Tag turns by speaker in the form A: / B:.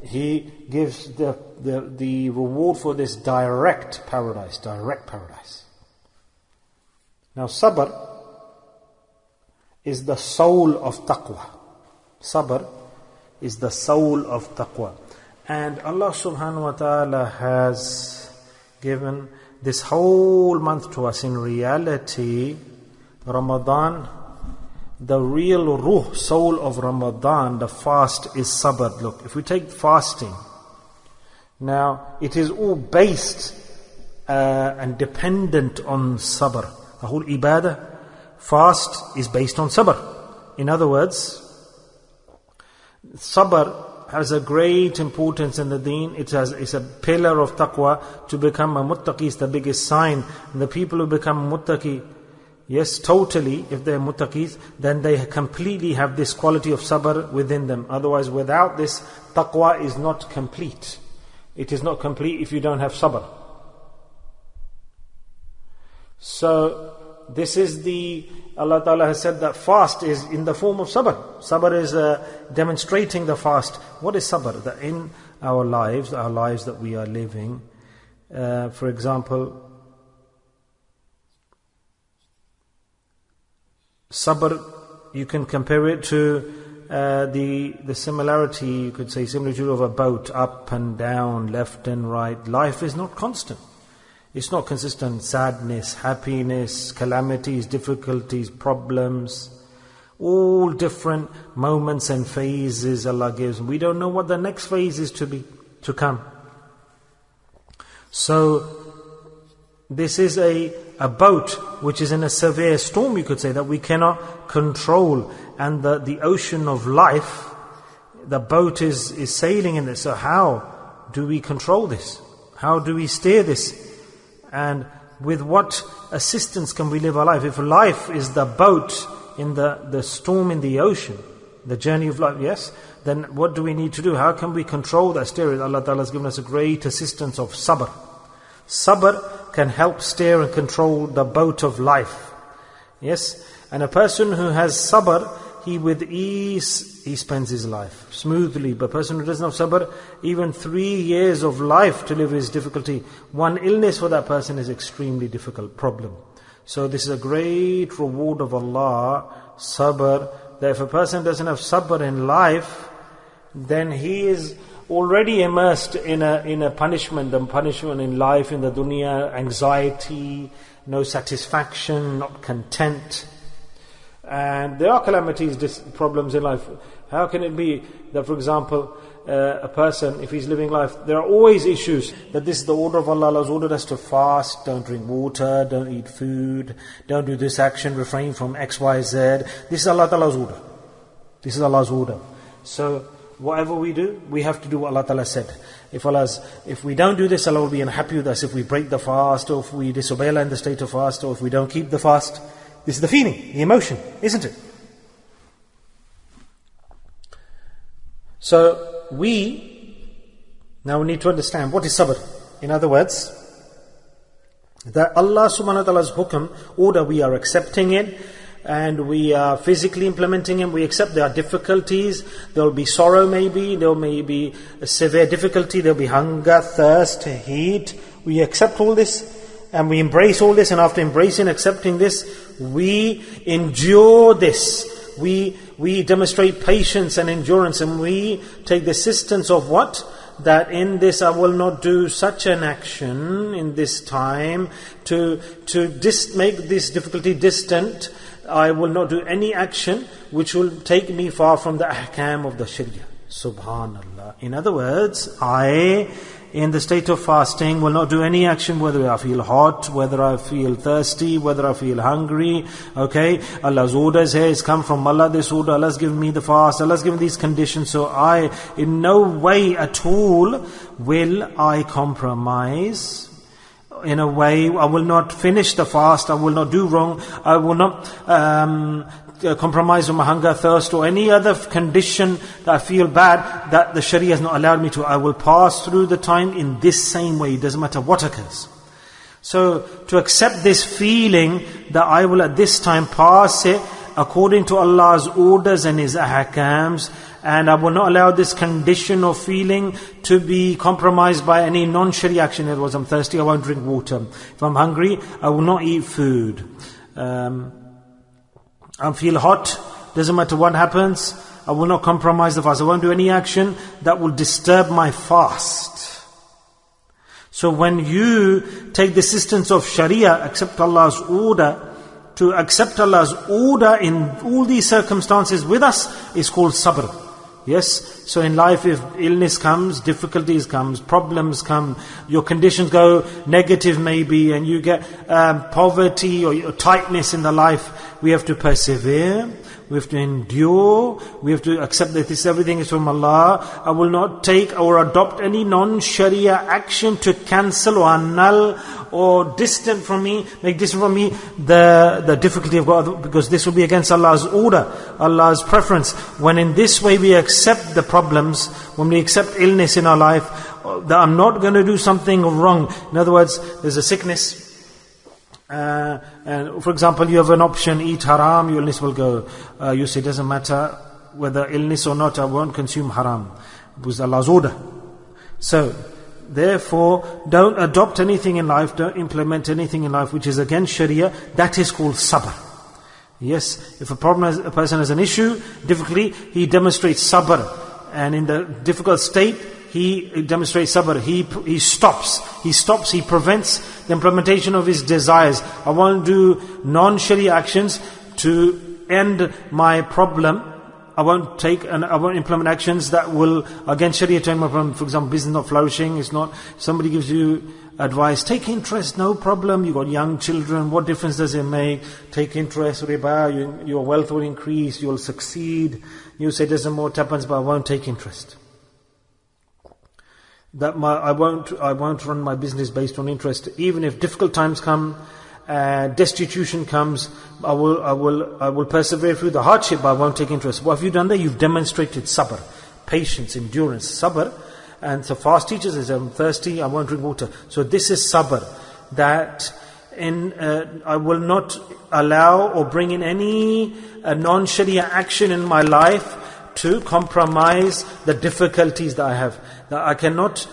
A: He gives the reward for this direct paradise. Now sabr is the soul of taqwa. Sabr is the soul of taqwa. And Allah subhanahu wa ta'ala has given this whole month to us. In reality, Ramadan, the real ruh, soul of Ramadan, the fast is sabr. Look, if we take fasting, now it is all based and dependent on sabr. The whole ibadah, fast is based on sabr. In other words, sabr has a great importance in the deen. It's a pillar of taqwa. To become a muttaqi is the biggest sign. And the people who become muttaqi, yes, totally, if they're muttaqis, then they completely have this quality of sabr within them. Otherwise, without this, taqwa is not complete. It is not complete if you don't have sabr. So, this is Allah Ta'ala has said that fast is in the form of sabr. Sabr is demonstrating the fast. What is sabr? That in our lives that we are living, for example, sabr, you can compare it to the similarity, you could say, similar to of a boat, up and down, left and right. Life is not constant. It's not consistent. Sadness, happiness, calamities, difficulties, problems, all different moments and phases Allah gives. We don't know what the next phase is to come. So, this is a boat which is in a severe storm, you could say, that we cannot control. And the ocean of life, the boat is sailing in this. So how do we control this? How do we steer this? And with what assistance can we live our life? If life is the boat in the storm in the ocean, the journey of life, yes, then what do we need to do? How can we control that steering? Allah Ta'ala has given us a great assistance of sabr. Sabr can help steer and control the boat of life. Yes, and a person who has sabr, he with ease, he spends his life smoothly. But a person who doesn't have sabr, even 3 years of life to live is difficulty. One illness for that person is extremely difficult problem. So this is a great reward of Allah, sabr, that if a person doesn't have sabr in life, then he is already immersed in a punishment, the punishment in life, in the dunya, anxiety, no satisfaction, not content. And there are calamities, problems in life. How can it be that, for example, a person, if he's living life, there are always issues, that this is the order of Allah. Allah has ordered us to fast, don't drink water, don't eat food, don't do this action, refrain from X, Y, Z. This is Allah Ta'ala's order. This is Allah's order. So, whatever we do, we have to do what Allah Ta'ala said. If we don't do this, Allah will be unhappy with us. If we break the fast, or if we disobey Allah in the state of fast, or if we don't keep the fast, this is the feeling, the emotion, isn't it? So we need to understand what is sabr. In other words, that Allah subhanahu wa ta'ala's hukm, order, we are accepting it, and we are physically implementing it. We accept there are difficulties, there will be sorrow maybe, there may be a severe difficulty, there will be hunger, thirst, heat. We accept all this, and we embrace all this, and after embracing, accepting this, we endure this. We demonstrate patience and endurance, and we take the assistance of what? That in this I will not do such an action in this time to make this difficulty distant. I will not do any action which will take me far from the ahkam of the Sharia. Subhanallah. In other words, I, in the state of fasting, will not do any action, whether I feel hot, whether I feel thirsty, whether I feel hungry. Okay, Allah's orders here has come from Allah. This order, Allah's given me the fast, Allah's given these conditions. So I, in no way at all, will I compromise. In a way, I will not finish the fast, I will not do wrong, I will not compromise on my hunger, thirst, or any other condition that I feel bad that the Sharia has not allowed me to. I will pass through the time in this same way. It doesn't matter what occurs. So to accept this feeling that I will at this time pass it, according to Allah's orders and His ahkams. And I will not allow this condition of feeling to be compromised by any non-sharia action. In other words, I'm thirsty, I won't drink water. If I'm hungry, I will not eat food. I feel hot, doesn't matter what happens, I will not compromise the fast. I won't do any action that will disturb my fast. So when you take the assistance of Sharia, accept Allah's order, to accept Allah's order in all these circumstances with us is called sabr. Yes, so in life if illness comes, difficulties comes, problems come, your conditions go negative maybe, and you get poverty or tightness in the life, we have to persevere, we have to endure, we have to accept that this everything is from Allah. I will not take or adopt any non-sharia action to cancel or annul or distant from me, make distant from me the difficulty of God, because this will be against Allah's order, Allah's preference. When in this way we accept the problems, when we accept illness in our life, that I'm not going to do something wrong. In other words, there's a sickness, and for example, you have an option, eat haram, your illness will go. You say, it doesn't matter whether illness or not, I won't consume haram. It was Allah's order. So, therefore, don't adopt anything in life, don't implement anything in life which is against Sharia. That is called sabr. Yes, if a person has an issue, difficulty, he demonstrates sabr. And in the difficult state, he demonstrates sabr. He stops, he prevents the implementation of his desires. I won't do non-Sharia actions to end my problem. I won't implement actions that will against Sharia to end my problem. For example, business not flourishing, it's not, somebody gives you advice, take interest, no problem, you got young children, what difference does it make? Take interest, riba, your wealth will increase, you'll succeed. You say, doesn't more happens, but I won't take interest. I won't run my business based on interest. Even if difficult times come, destitution comes, I will persevere through the hardship, but I won't take interest. What have you done there? You've demonstrated sabr, patience, endurance, sabr. And so fast teaches us, I'm thirsty, I won't drink water. So this is sabr, that I will not allow or bring in any non-Sharia action in my life to compromise the difficulties that I have. That I cannot